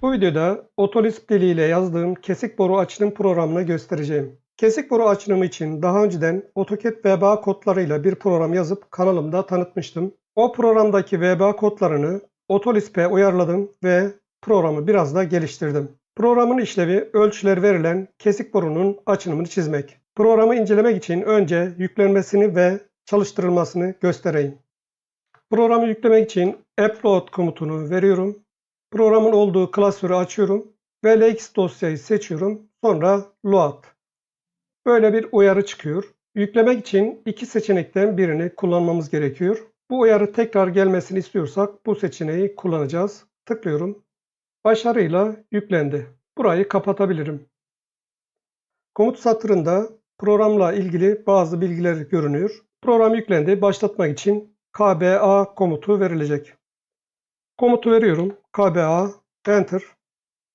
Bu videoda Otolist diliyle yazdığım kesik boru açılım programını göstereceğim. Kesik boru açılımı için daha önceden AutoCAD VBA kodlarıyla bir program yazıp kanalımda tanıtmıştım. O programdaki VBA kodlarını Otolist'e uyarladım ve programı biraz da geliştirdim. Programın işlevi ölçüleri verilen kesik borunun açılımını çizmek. Programı incelemek için önce yüklenmesini ve çalıştırılmasını göstereyim. Programı yüklemek için upload komutunu veriyorum. Programın olduğu klasörü açıyorum ve LX dosyayı seçiyorum. Sonra load. Böyle bir uyarı çıkıyor. Yüklemek için iki seçenekten birini kullanmamız gerekiyor. Bu uyarı tekrar gelmesini istiyorsak bu seçeneği kullanacağız. Tıklıyorum. Başarıyla yüklendi. Burayı kapatabilirim. Komut satırında programla ilgili bazı bilgiler görünüyor. Program yüklendi. Başlatmak için KBA komutu verilecek. Komutu veriyorum. KBA, Enter.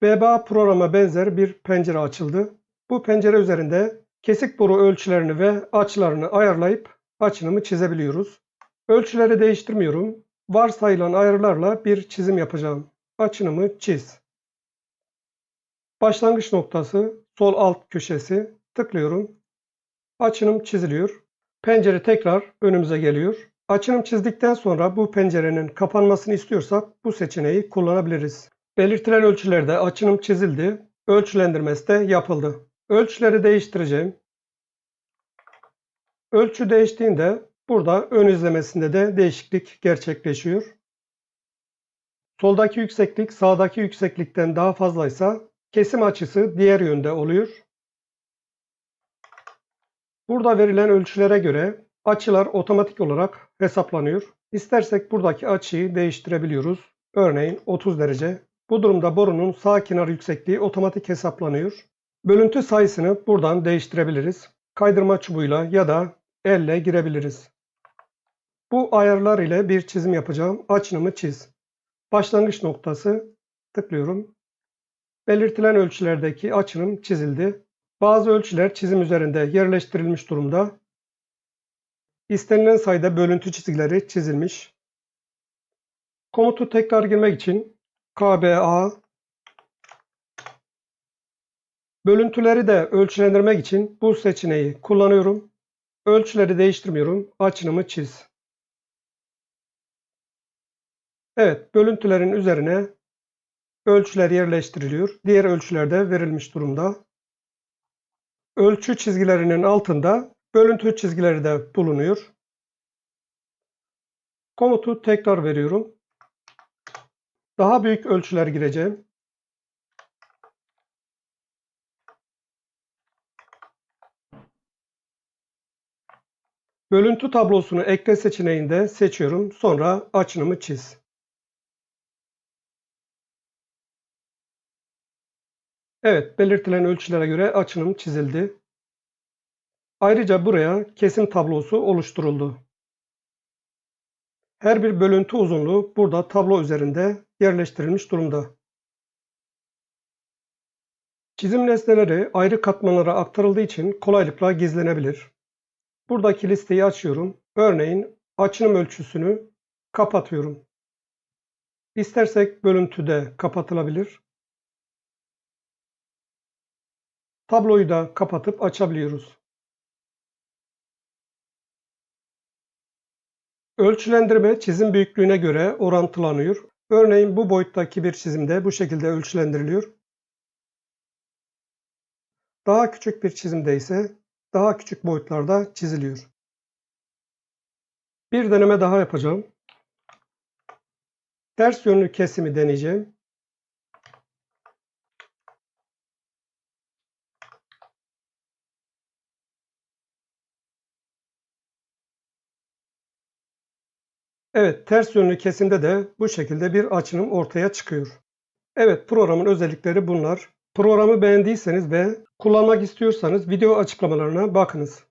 VBA programa benzer bir pencere açıldı. Bu pencere üzerinde kesik boru ölçülerini ve açılarını ayarlayıp açılımı çizebiliyoruz. Ölçüleri değiştirmiyorum. Varsayılan ayarlarla bir çizim yapacağım. Açılımı çiz. Başlangıç noktası sol alt köşesi. Tıklıyorum. Açılım çiziliyor. Pencere tekrar önümüze geliyor. Açılım çizdikten sonra bu pencerenin kapanmasını istiyorsak bu seçeneği kullanabiliriz. Belirtilen ölçülerde açılım çizildi. Ölçülendirmesi de yapıldı. Ölçüleri değiştireceğim. Ölçü değiştiğinde burada ön izlemesinde de değişiklik gerçekleşiyor. Soldaki yükseklik sağdaki yükseklikten daha fazlaysa kesim açısı diğer yönde oluyor. Burada verilen ölçülere göre açılar otomatik olarak hesaplanıyor. İstersek buradaki açıyı değiştirebiliyoruz. Örneğin 30 derece. Bu durumda borunun sağ kenar yüksekliği otomatik hesaplanıyor. Bölüntü sayısını buradan değiştirebiliriz. Kaydırma çubuğuyla ya da elle girebiliriz. Bu ayarlar ile bir çizim yapacağım. Açılımı çiz. Başlangıç noktası tıklıyorum. Belirtilen ölçülerdeki açılım çizildi. Bazı ölçüler çizim üzerinde yerleştirilmiş durumda. İstenilen sayıda bölüntü çizgileri çizilmiş. Komutu tekrar girmek için KBA, bölüntüleri de ölçülendirmek için bu seçeneği kullanıyorum. Ölçüleri değiştirmiyorum. Açılımı çiz. Evet, bölüntülerin üzerine ölçüler yerleştiriliyor. Diğer ölçüler de verilmiş durumda. Ölçü çizgilerinin altında bölüntü çizgileri de bulunuyor. Komutu tekrar veriyorum. Daha büyük ölçüler gireceğim. Bölüntü tablosunu ekle seçeneğinde seçiyorum. Sonra açılımı çiz. Evet, belirtilen ölçülere göre açılım çizildi. Ayrıca buraya kesim tablosu oluşturuldu. Her bir bölüntü uzunluğu burada tablo üzerinde yerleştirilmiş durumda. Çizim nesneleri ayrı katmanlara aktarıldığı için kolaylıkla gizlenebilir. Buradaki listeyi açıyorum. Örneğin açılım ölçüsünü kapatıyorum. İstersek bölüntü de kapatılabilir. Tabloyu da kapatıp açabiliyoruz. Ölçülendirme çizim büyüklüğüne göre orantılanıyor. Örneğin bu boyuttaki bir çizimde bu şekilde ölçülendiriliyor. Daha küçük bir çizimde ise daha küçük boyutlarda çiziliyor. Bir deneme daha yapacağım. Ters yönlü kesimi deneyeceğim. Evet, ters yönlü kesimde de bu şekilde bir açılım ortaya çıkıyor. Evet, programın özellikleri bunlar. Programı beğendiyseniz ve kullanmak istiyorsanız video açıklamalarına bakınız.